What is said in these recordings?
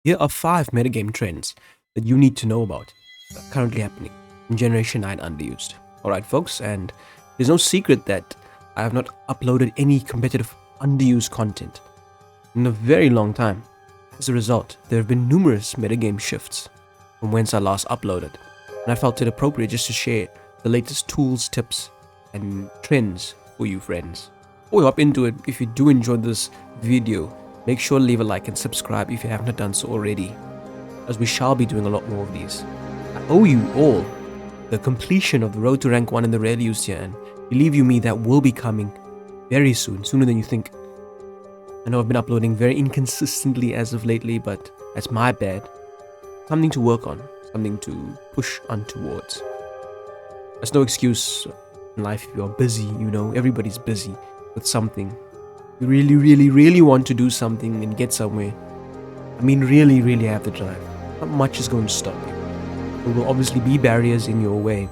Here are 5 metagame trends that you need to know about that are currently happening in Generation 9 Underused. Alright folks, and there's no secret that I have not uploaded any competitive underused content in a very long time. As a result, there have been numerous metagame shifts from whence I last uploaded, and I felt it appropriate just to share the latest tools, tips, and trends for you friends. Before we hop into it, if you do enjoy this video, make sure to leave a like and subscribe if you have not done so already, as we shall be doing a lot more of these. I owe you all the completion of the road to rank 1 in the rarely used tier, and believe you me, that will be coming very soon, sooner than you think. I know I've been uploading very inconsistently as of lately, but that's my bad. Something to work on, something to push on towards. There's no excuse in life if you're busy, you know, everybody's busy with something. You really want to do something and get somewhere. I mean, really have the drive. Not much is going to stop you. There will obviously be barriers in your way,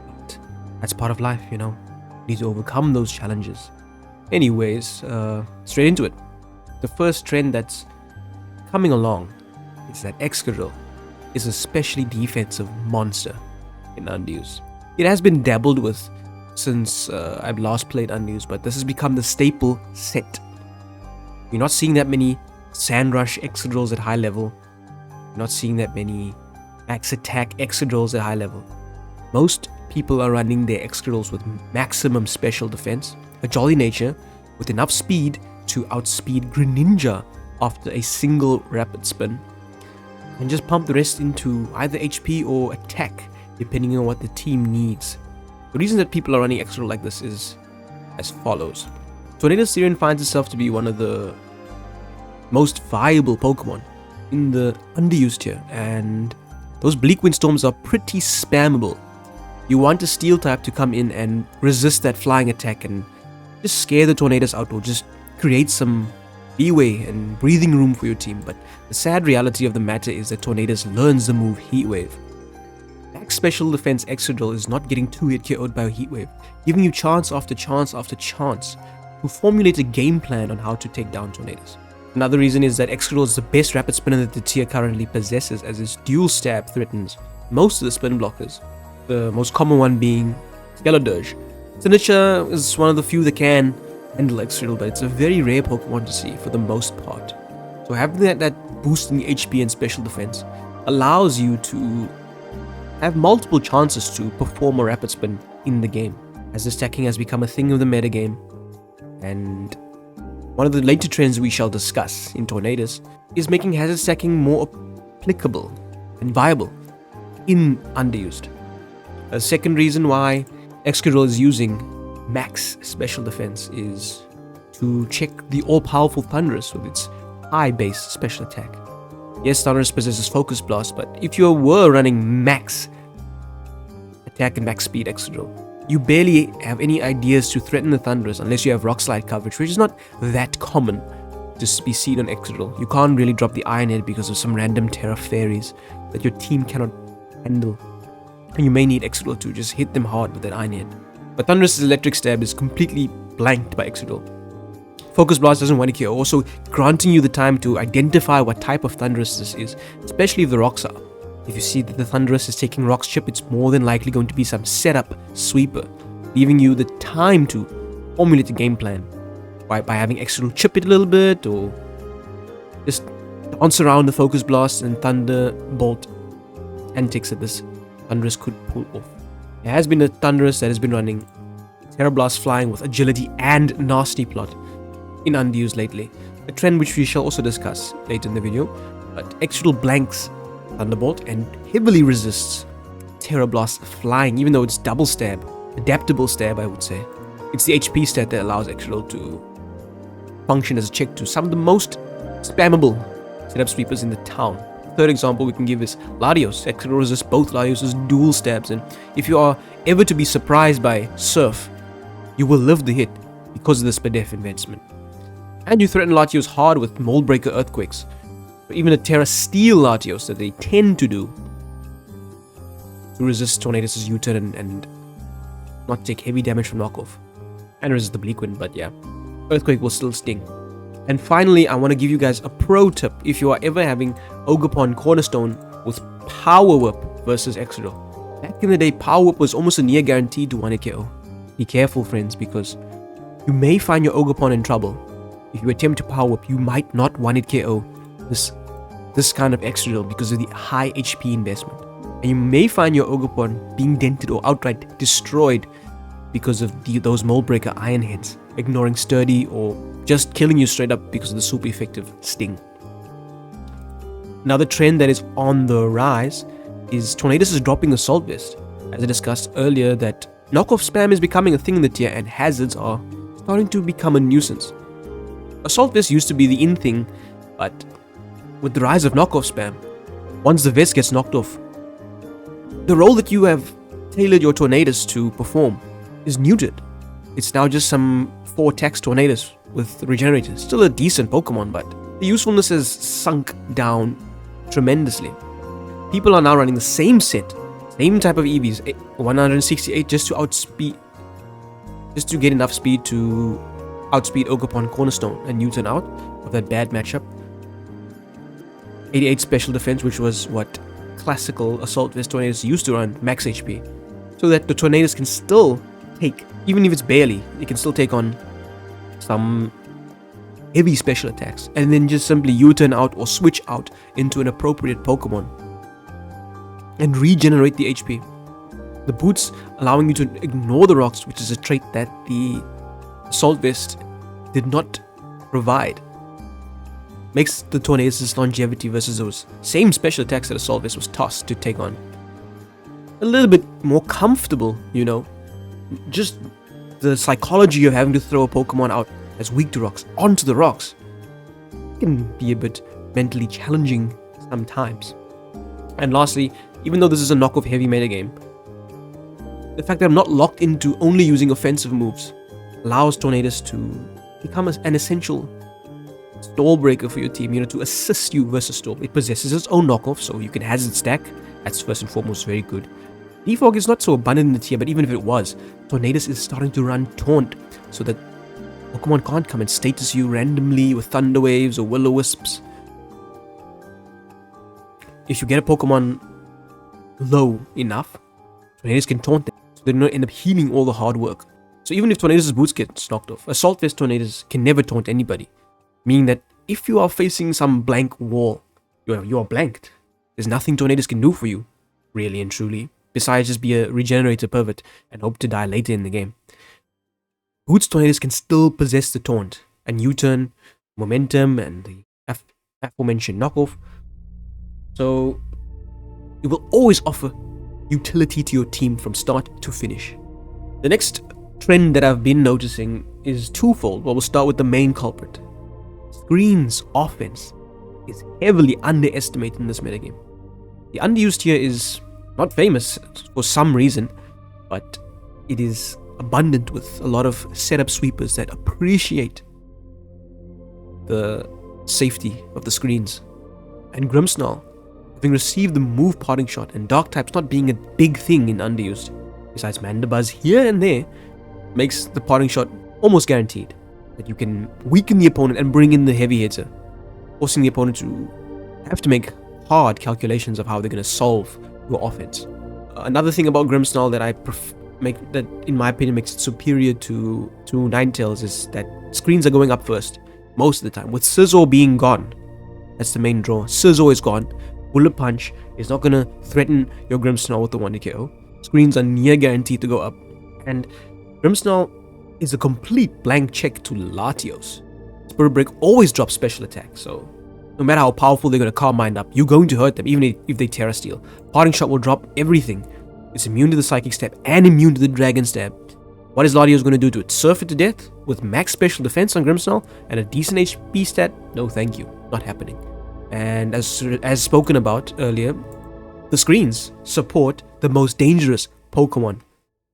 but that's part of life, you know. You need to overcome those challenges. Anyways, straight into it. The first trend that's coming along is that Excadrill is a specially defensive monster in Unused. It has been dabbled with since I've last played Unused, but this has become the staple set. You're not seeing that many Sandrush Excadrills at high level. You're not seeing that many max attack Excadrills at high level. Most people are running their Excadrills with maximum special defense, a jolly nature, with enough speed to outspeed Greninja after a single rapid spin, and just pump the rest into either HP or attack, depending on what the team needs. The reason that people are running Excadrill like this is as follows. Tornadus Syrian finds itself to be one of the most viable Pokemon in the underused tier, and those Bleak Windstorms are pretty spammable. You want a Steel type to come in and resist that flying attack and just scare the Tornadus out, or just create some leeway and breathing room for your team. But the sad reality of the matter is that Tornadus learns the move Heat Wave. Max Special Defense Excadrill is not getting 2-hit KO'd by a Heat Wave, giving you chance after chance after chance to formulate a game plan on how to take down Tornadus. Another reason is that Excadrill is the best rapid spinner that the tier currently possesses, as its dual stab threatens most of the spin blockers, the most common one being Skeledirge. Signature is one of the few that can handle Excadrill, but it's a very rare Pokemon to see for the most part. So having that boost in the HP and special defense allows you to have multiple chances to perform a rapid spin in the game, as the stacking has become a thing of the metagame. And one of the later trends we shall discuss in Tornadus is making hazard stacking more applicable and viable in Underused. A second reason why Excadrill is using max special defense is to check the all-powerful Thundurus with its high base special attack. Yes, Thundurus possesses Focus Blast, but if you were running max attack and max speed Excadrill, you barely have any ideas to threaten the Thundurus unless you have Rock Slide coverage, which is not that common to be seen on Excadrill. You can't really drop the Iron Head because of some random Terra Fairies that your team cannot handle, and you may need Excadrill to just hit them hard with that Iron Head. But Thundurus' Electric Stab is completely blanked by Excadrill. Focus Blast doesn't want to kill, also granting you the time to identify what type of Thundurus this is, especially if the rocks are up. If you see that the Thundurus is taking Rock's chip, it's more than likely going to be some setup sweeper, leaving you the time to formulate a game plan by having Excadrill chip it a little bit, or just dance around the Focus Blast and Thunderbolt antics that this Thundurus could pull off. There has been a Thundurus that has been running Terra Blast flying with agility and nasty plot in Underused lately, a trend which we shall also discuss later in the video. But Excadrill blanks Thunderbolt and heavily resists Terra Blast flying, even though it's double stab, adaptable stab I would say. It's the HP stat that allows Excadrill to function as a check to some of the most spammable setup sweepers in the town. Third example we can give is Latios. Excadrill resists both Latios' dual stabs, and if you are ever to be surprised by Surf, you will live the hit because of the Spadef investment. And you threaten Latios hard with Mold Breaker Earthquakes, or even a Terra Steel Latios that they tend to do to resist Tornadus' U-turn and not take heavy damage from knockoff. And resist the Bleak Wind, but yeah, Earthquake will still sting. And finally, I want to give you guys a pro tip if you are ever having Ogerpon Cornerstone with Power Whip versus Excadrill. Back in the day, Power Whip was almost a near guaranteed to 1-hit KO. Be careful, friends, because you may find your Ogerpon in trouble. If you attempt to Power Whip, you might not 1-hit KO this kind of Excadrill because of the high HP investment. And you may find your Ogerpon being dented or outright destroyed because of those Mold Breaker Iron Heads, ignoring Sturdy or just killing you straight up because of the super effective Sting. Another trend that is on the rise is Tornadus is dropping Assault Vest. As I discussed earlier, that knockoff spam is becoming a thing in the tier and hazards are starting to become a nuisance. Assault Vest used to be the in thing, but with the rise of knockoff spam, once the vest gets knocked off, the role that you have tailored your Tornadus to perform is neutered. It's now just some 4 attacks Tornadus with Regenerator. Still a decent Pokemon, but the usefulness has sunk down tremendously. People are now running the same set, same type of EVs, 168 just to get enough speed to outspeed Ogerpon Cornerstone and Newton out of that bad matchup. 88 special defense, which was what classical Assault Vest Tornadus used to run, max HP, so that the Tornadus can still take, even if it's barely, it can still take on some heavy special attacks, and then just simply U-turn out or switch out into an appropriate Pokemon and regenerate the HP. The boots allowing you to ignore the rocks, which is a trait that the Assault Vest did not provide, makes the Tornadus' longevity versus those same special attacks that Assault Vest was tossed to take on a little bit more comfortable, you know. Just the psychology of having to throw a Pokemon out as weak to rocks onto the rocks can be a bit mentally challenging sometimes. And lastly, even though this is a knockoff heavy metagame, the fact that I'm not locked into only using offensive moves allows Tornadus to become an essential stall breaker for your team, you know, to assist you versus stall. It possesses its own knockoff, so you can hazard stack. That's first and foremost very good. Defog is not so abundant in the tier, but even if it was, Tornadus is starting to run Taunt, so that Pokemon can't come and status you randomly with Thunder Waves or Will-O-Wisps. If you get a Pokemon low enough, Tornadus can Taunt them, so they don't end up healing all the hard work. So even if Tornadus' boots get knocked off, Assault Vest Tornadus can never Taunt anybody, meaning that if you are facing some blank wall, you are blanked. There's nothing Tornadus can do for you, really and truly, besides just be a regenerator pervert and hope to die later in the game. Boots Tornadus can still possess the Taunt and U-turn, momentum, and the aforementioned knockoff. So it will always offer utility to your team from start to finish. The next trend that I've been noticing is twofold. Well, we'll start with the main culprit. Screen's offense is heavily underestimated in this metagame. The underused here is not famous for some reason, but it is abundant with a lot of setup sweepers that appreciate the safety of the screens. And Grimmsnarl, having received the move Parting Shot and Dark types not being a big thing in underused, besides Mandibuzz here and there, makes the Parting Shot almost guaranteed. That you can weaken the opponent and bring in the heavy hitter, forcing the opponent to have to make hard calculations of how they're going to solve your offense. Another thing about Grimmsnarl that that in my opinion makes it superior to Ninetales is that screens are going up first most of the time. With Scizor being gone, that's the main draw. Scizor is gone. Bullet Punch is not going to threaten your Grimmsnarl with the 1 KO. Screens are near guaranteed to go up, and Grimmsnarl is a complete blank check to Latios. Spirit Break always drops special attack, so no matter how powerful they're going to Calm Mind up, you're going to hurt them even if they Terra Steel. Parting Shot will drop everything. It's immune to the Psychic Stab and immune to the Dragon Stab. What is Latios going to do to it? Surf it to death with max special defense on Grimmsnarl and a decent HP stat? No thank you, not happening. And as spoken about earlier, the screens support the most dangerous Pokemon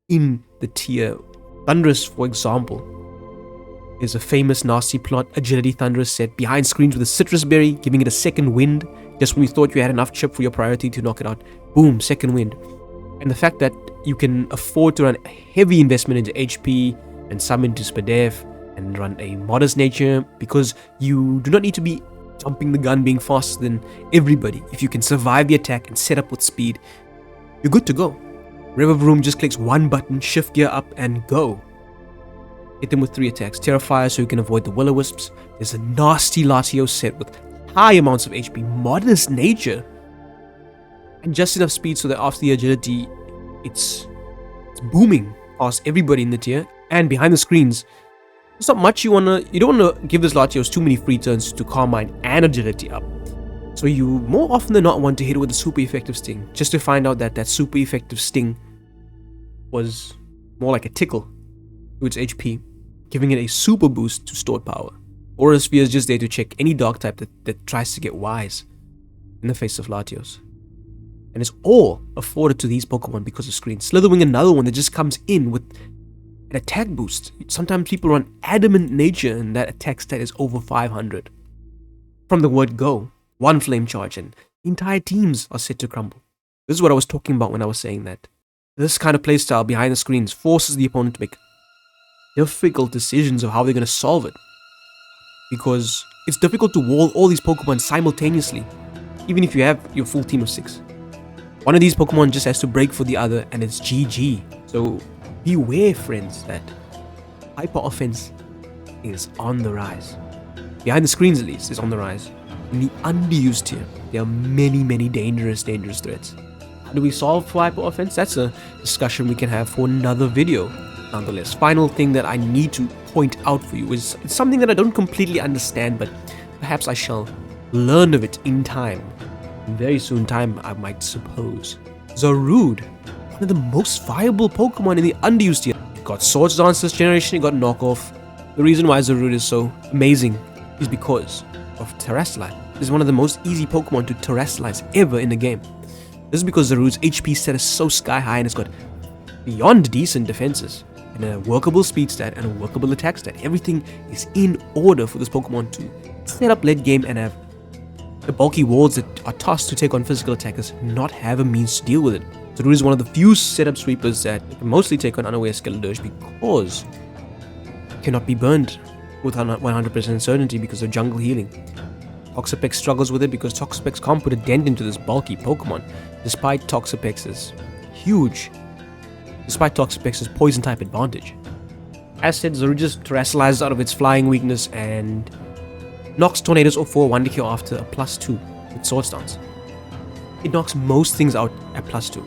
in the tier. Thundurus, for example, is a famous nasty plot agility Thundurus set behind screens with a citrus berry, giving it a second wind. Just when you thought you had enough chip for your priority to knock it out, boom, second wind. And the fact that you can afford to run a heavy investment into HP and some into Spadef and run a modest nature, because you do not need to be jumping the gun, being faster than everybody. If you can survive the attack and set up with speed, you're good to go. River Vroom just clicks one button, shift gear up and go. Hit them with 3 attacks. Terrifier so you can avoid the Will-O-Wisps. There's a nasty Latios set with high amounts of HP, modest nature, and just enough speed so that after the agility, it's booming past everybody in the tier. And behind the screens, there's not much you don't wanna give this Latios too many free turns to Carmine and agility up. So you more often than not want to hit it with a super effective sting, just to find out that that super effective sting was more like a tickle to its HP, giving it a super boost to stored power. Aura Sphere is just there to check any dark type that tries to get wise in the face of Latios. And it's all afforded to these Pokemon because of screen. Slitherwing, another one that just comes in with an attack boost. Sometimes people run Adamant Nature and that attack stat is over 500. From the word go, 1 Flame Charge and entire teams are set to crumble. This is what I was talking about when I was saying that. This kind of playstyle behind the screens forces the opponent to make difficult decisions of how they're going to solve it. Because it's difficult to wall all these Pokemon simultaneously, even if you have your full team of 6. One of these Pokemon just has to break for the other and it's GG. So beware, friends, that hyper offense is on the rise. Behind the screens at least, is on the rise. In the underused tier, there are many dangerous threats. How do we solve for hyper offense? That's a discussion we can have for another video. Nonetheless, final thing that I need to point out for you is it's something that I don't completely understand, but perhaps I shall learn of it in time. In very soon time, I might suppose. Zarude, one of the most viable Pokemon in the underused tier. It got Swords Dance this generation, it got Knockoff. The reason why Zarude is so amazing is because of Terrestrialize. This is one of the most easy Pokemon to Terrestrialize ever in the game. This is because Zarude's HP stat is so sky high and it's got beyond decent defenses, and a workable speed stat and a workable attack stat. Everything is in order for this Pokemon to set up late game and have the bulky walls that are tasked to take on physical attackers not have a means to deal with it. Zarude is one of the few setup sweepers that can mostly take on unaware Skeledirge because it cannot be burned with 100% certainty because of jungle healing. Toxapex struggles with it because Toxapex can't put a dent into this bulky Pokemon, despite Toxapex's poison type advantage. As said, Zarude just terrestrializes out of its flying weakness and knocks Tornadoes off for 1 DK after a +2 with Swords Dance. It knocks most things out at +2,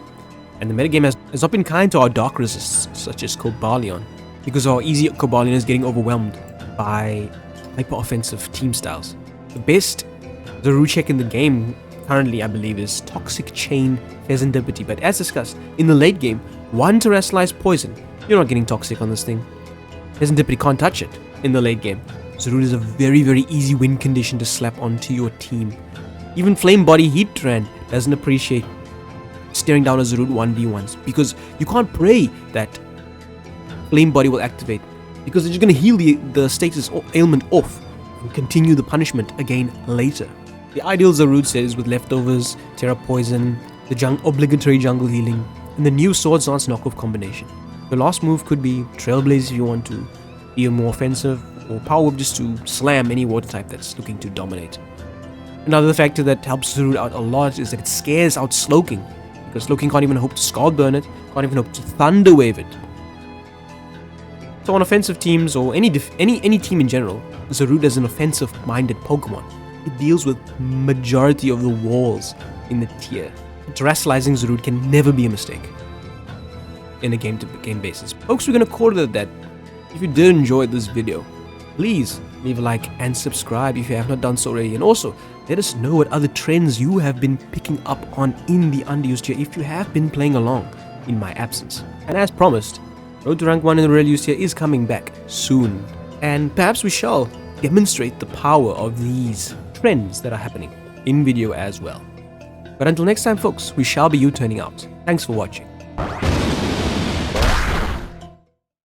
and the metagame has not been kind to our dark resists such as Cobalion, because our easy Cobalion is getting overwhelmed by hyper offensive team styles. The best Zarude check in the game currently, I believe, is Toxic Chain Pheasantipity, but as discussed, in the late game, 1 Terrestrialized Poison, you're not getting Toxic on this thing. Pheasantipity can't touch it in the late game. Zarude is a very easy win condition to slap onto your team. Even Flame Body Heatran doesn't appreciate staring down a Zarude 1v1s, because you can't pray that Flame Body will activate, because it's just going to heal the status ailment off and continue the punishment again later. The ideal Zarude set is with leftovers, Terra Poison, the obligatory jungle healing, and the new Swords Dance knockoff combination. The last move could be Trailblaze if you want to be more offensive, or Power Whip just to slam any water type that's looking to dominate. Another factor that helps Zarude out a lot is that it scares out Slowking, because Slowking can't even hope to Scald Burn it, can't even hope to Thunder Wave it. So on offensive teams, or any team in general, Zarude is an offensive-minded Pokemon. It deals with majority of the walls in the tier. Terrestrializing Zarude can never be a mistake in a game-to-game basis. Folks, we're going to call it that. If you did enjoy this video, please leave a like and subscribe if you have not done so already. And also, let us know what other trends you have been picking up on in the underused tier if you have been playing along in my absence. And as promised, Road to Rank 1 in the real used tier is coming back soon. And perhaps we shall demonstrate the power of these trends that are happening in video as well. But until next time, folks, we shall be U-turning out. Thanks for watching.